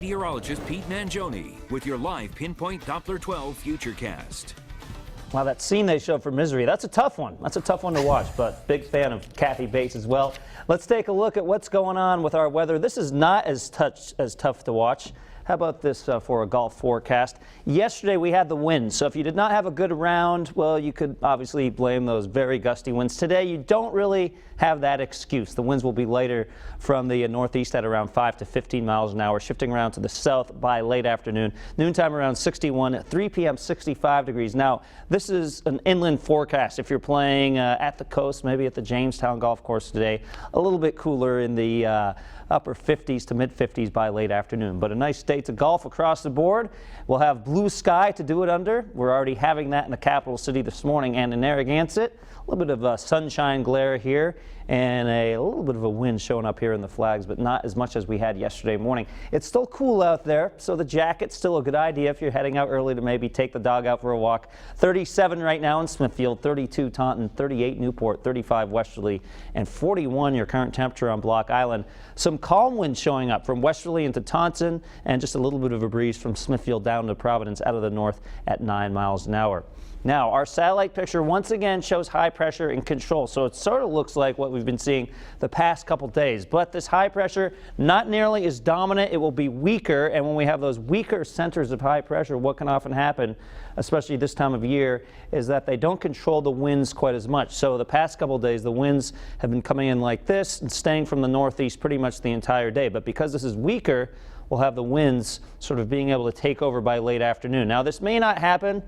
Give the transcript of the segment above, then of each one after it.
Meteorologist Pete Mangione with your live Pinpoint Doppler 12 Futurecast. Wow, that scene they showed for Misery, that's a tough one. That's a tough one to watch, but big fan of Kathy Bates as well. Let's take a look at what's going on with our weather. This is not as tough to watch. How about this for a golf forecast? Yesterday we had the winds, so if you did not have a good round, well, you could obviously blame those very gusty winds. Today you don't really have that excuse. The winds will be lighter from the northeast at around 5 to 15 miles an hour, shifting around to the south by late afternoon. Noontime around 61, at 3 p.m. 65 degrees. Now, this is an inland forecast. If you're playing at the coast, maybe at the Jamestown Golf Course today, a little bit cooler in the upper 50s to mid 50s by late afternoon. But a nice day to golf across the board. We'll have blue sky to do it under. We're already having that in the capital city this morning and in Narragansett. A little bit of a sunshine glare here and a little bit of a wind showing up here in the flags, but not as much as we had yesterday morning. It's still cool out there, so the jacket's still a good idea if you're heading out early to maybe take the dog out for a walk. 37 right now in Smithfield, 32 Taunton, 38 Newport, 35 Westerly, and 41 your current temperature on Block Island. Some calm winds showing up from Westerly into Taunton, and just a little bit of a breeze from Smithfield down to Providence out of the north at 9 miles an hour. Now, our satellite picture once again shows high pressure in control, so it sort of looks like what we've been seeing the past couple days. But this high pressure, not nearly as dominant. It will be weaker, and when we have those weaker centers of high pressure, what can often happen, especially this time of year, is that they don't control the winds quite as much. So the past couple days, the winds have been coming in like this and staying from the northeast pretty much the entire day. But because this is weaker, we'll have the winds sort of being able to take over by late afternoon. Now, this may not happen,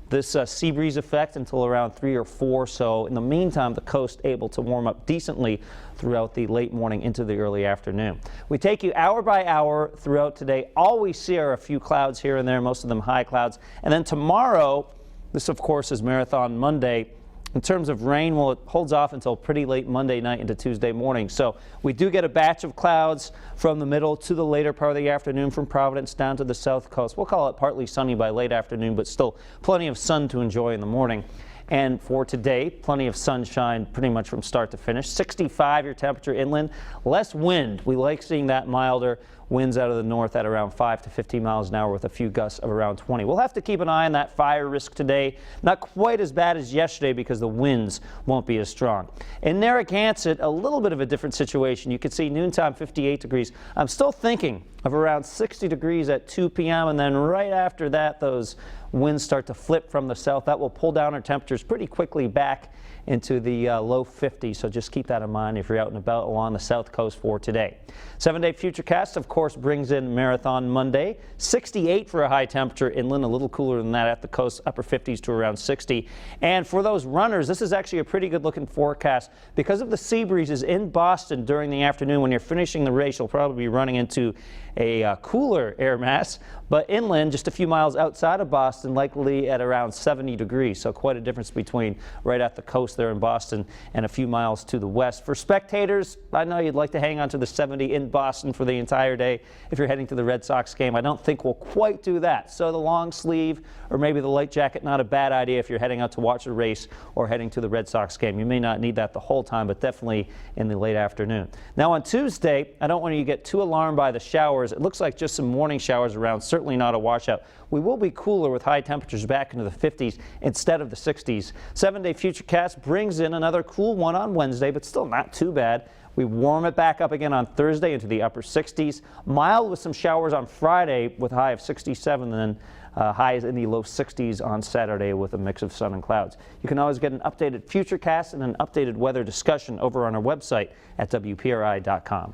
this sea breeze effect, until around 3 or 4. So in the meantime, the coast able to warm up decently throughout the late morning into the early afternoon. We take you hour by hour throughout today. All we see are a few clouds here and there, most of them high clouds. And then tomorrow, this of course is Marathon Monday. In terms of rain, well, it holds off until pretty late Monday night into Tuesday morning. So we do get a batch of clouds from the middle to the later part of the afternoon from Providence down to the south coast. We'll call it partly sunny by late afternoon, but still plenty of sun to enjoy in the morning. And for today, plenty of sunshine pretty much from start to finish. 65 your temperature inland, less wind. We like seeing that milder. Winds out of the north at around 5 to 15 miles an hour with a few gusts of around 20. We'll have to keep an eye on that fire risk today. Not quite as bad as yesterday because the winds won't be as strong. In Narragansett, a little bit of a different situation. You can see noontime 58 degrees. I'm still thinking of around 60 degrees at 2 p.m. and then right after that, those winds start to flip from the south. That will pull down our temperatures pretty quickly back into the low 50s, so just keep that in mind if you're out and about along the south coast for today. 7-day Futurecast, of course, brings in Marathon Monday. 68 for a high temperature inland, a little cooler than that at the coast, upper 50s to around 60. And for those runners, this is actually a pretty good looking forecast. Because of the sea breezes in Boston during the afternoon, when you're finishing the race, you'll probably be running into a cooler air mass, but inland, just a few miles outside of Boston, likely at around 70 degrees. So quite a difference between right at the coast there in Boston and a few miles to the west. For spectators, I know you'd like to hang on to the 70 in Boston for the entire day. If you're heading to the Red Sox game, I don't think we'll quite do that. So the long sleeve or maybe the light jacket, not a bad idea if you're heading out to watch a race or heading to the Red Sox game. You may not need that the whole time, but definitely in the late afternoon. Now on Tuesday, I don't want you to get too alarmed by the showers. It looks like just some morning showers around, certainly not a washout. We will be cooler with high temperatures back into the 50s instead of the 60s. 7-day Futurecast brings in another cool one on Wednesday, but still not too bad. We warm it back up again on Thursday into the upper 60s. Mild with some showers on Friday with a high of 67, and then highs in the low 60s on Saturday with a mix of sun and clouds. You can always get an updated Futurecast and an updated weather discussion over on our website at WPRI.com.